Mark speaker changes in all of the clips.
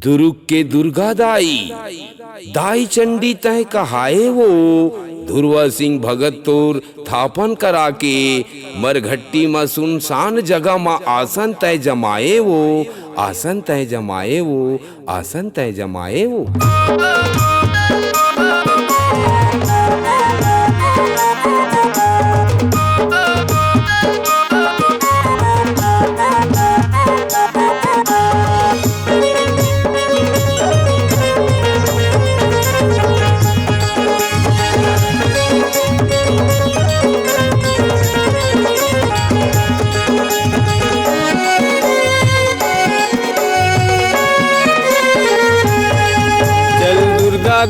Speaker 1: दुर्ग के दुर्गा दाई दाई चंडी तय कहाए वो धुरवा सिंह भगत तोर थापन करा के मरघट्टी में सुनसान जगह में आसन तय जमाए वो आसन तय जमाए वो आसन तय जमाए वो।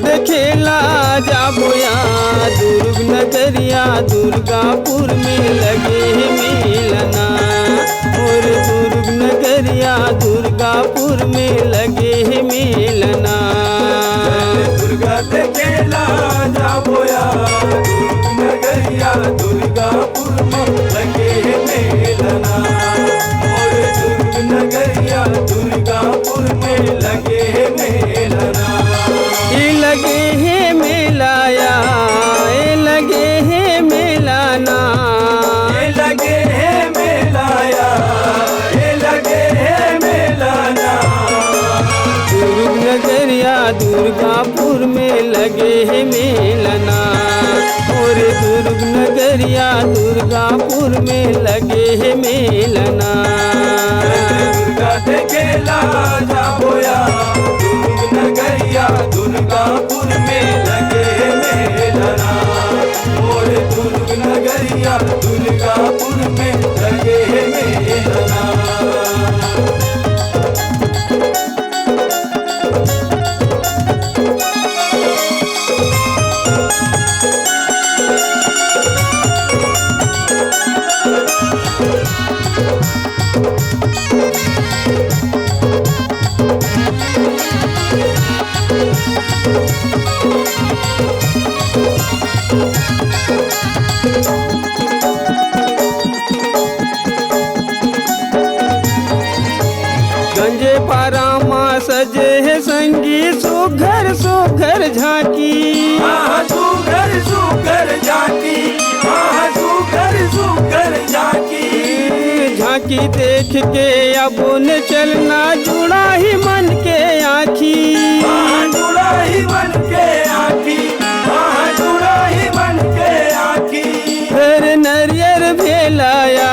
Speaker 2: देखेला जाबोया दुर्ग नगरिया दुर्गापुर में लगे मिलना और दुर्ग नगरिया दुर्गापुर में लगे मिलना।
Speaker 3: दुर्गा देखेला जाबोया दुर्ग नगरिया दुर्गापुर में लगे मिलना और दुर्ग नगरिया दुर्गापुर में लगे मिलना।
Speaker 2: लगे है मिलाया लगे है मिलाना
Speaker 3: लगे है मिलाया लगे है मिलाना।
Speaker 2: दुर्ग नगरिया दुर्गापुर में लगे है मिलना और दुर्ग नगरिया दुर्गापुर में लगे है मिलना।
Speaker 3: दुर्गा देखेला जाबोया दुर्ग नगरिया दुर्गापुर में लगे मिलना और दुर्ग नगरिया दुर्गापुर में लगे मिलना।
Speaker 2: गंजे पारामा सजे है संगी सुघर सुघर झांकी
Speaker 3: सुघर सुघर झांकी सुघर सुघर झांकी।
Speaker 2: झांकी देख के अब न चलना जुड़ा ही मन के आँखी
Speaker 3: जुड़ा ही मन के आँखी जुड़ा ही मन के आँखी।
Speaker 2: धर नरियर भेलाया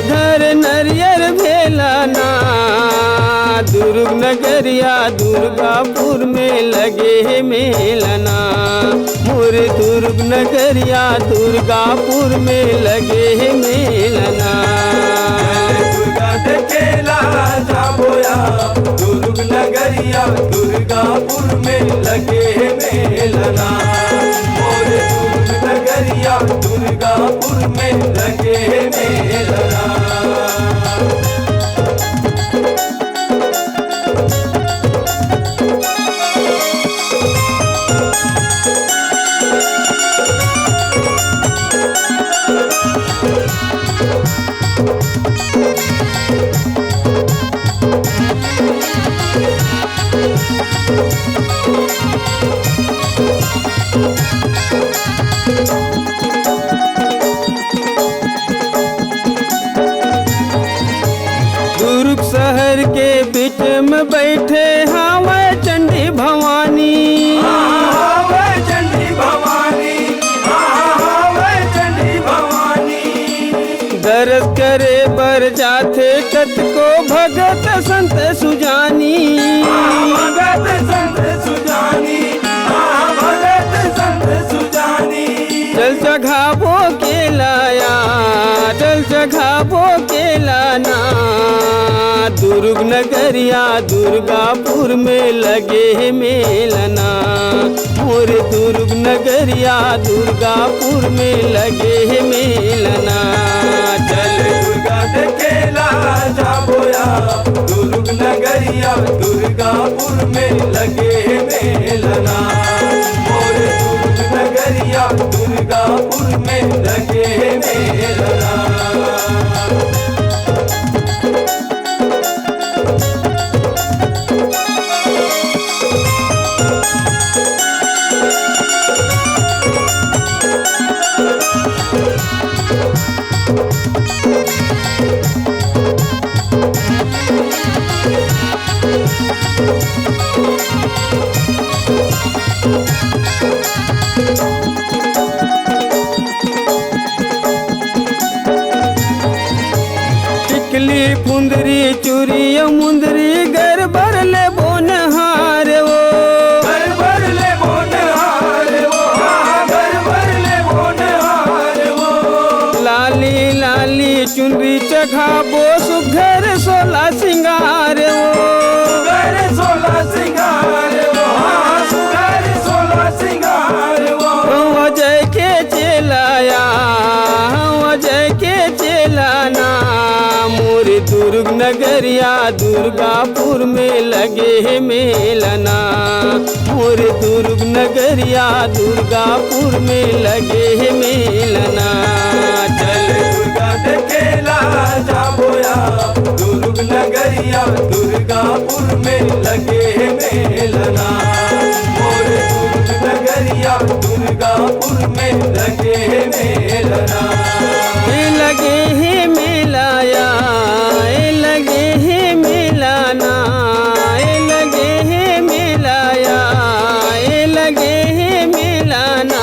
Speaker 2: धर नरियर भेलाना दुर्ग नगरिया दुर्गापुर में लगे मिलना मोर दुर्ग नगरिया दुर्गापुर में लगे मिलना।
Speaker 3: दुर्गा देखेला जाबोया दुर्ग नगरिया दुर्गापुर में लगे मिलना और दुर्ग नगरिया दुर्गापुर में लगे मिलना।
Speaker 2: दुर्ग शहर के बीच में बैठे हावे चंडी भवानी
Speaker 3: चंडी भवानी चंडी भवानी।
Speaker 2: दर्द करे बर जाते कत को भगत संत सुजानी
Speaker 3: भगत संत सुजानी भगत संत सुजानी।
Speaker 2: चल जघाबो के लाया चल जघाबो के लाना दुर्ग नगरिया दुर्गापुर में लगे मिलना और दुर्ग नगरिया दुर्गापुर में लगे मिलना।
Speaker 3: चल दुर्गा देखेला जाबोया दुर्ग नगरिया दुर्गापुर में लगे मिलना और दुर्ग नगरिया दुर्गापुर में लगे मिलना।
Speaker 2: चूरी मुंदरी घर भर ले बोनहार वो
Speaker 3: घर भर ले बोनहार वो, हाँ, घर भर ले बोनहार वो।
Speaker 2: लाली लाली चुनरी चघाबो सुघर सोला सिंगार वो
Speaker 3: सुघर सोला सिंगार वो, हाँ, सुघर सोला सिंगार वो।
Speaker 2: अजय के चेलाया अजय के चेलाना मोर दुर्ग नगरिया दुर्गापुर में लगे है मेलना मोर दुर्ग नगरिया दुर्गापुर में लगे है मेलना
Speaker 3: चल दुर्गा देखेला जाबोया दुर्ग नगरिया दुर्गापुर में लगे मेलना मोर दुर्ग नगरिया दुर्गापुर में लगे मेलना।
Speaker 2: लगे है मेलाया लगे है मेलाना लगे है मेलाया लगे है मेलाना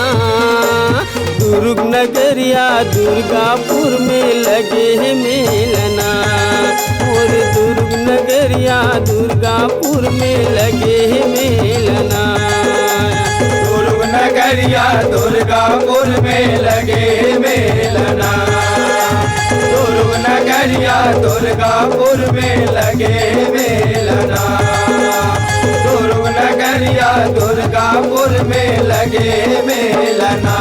Speaker 2: दुर्ग नगरिया दुर्गापुर में लगे है मेलना और दुर्ग नगरिया दुर्गापुर में लगे है मेलना
Speaker 3: दुर्ग नगरिया दुर्गापुर में लगे मेलना दुर्ग नगरिया दुर्गापुर में लगे मेलना दुर्ग नगरिया दुर्गापुर में लगे मेलना।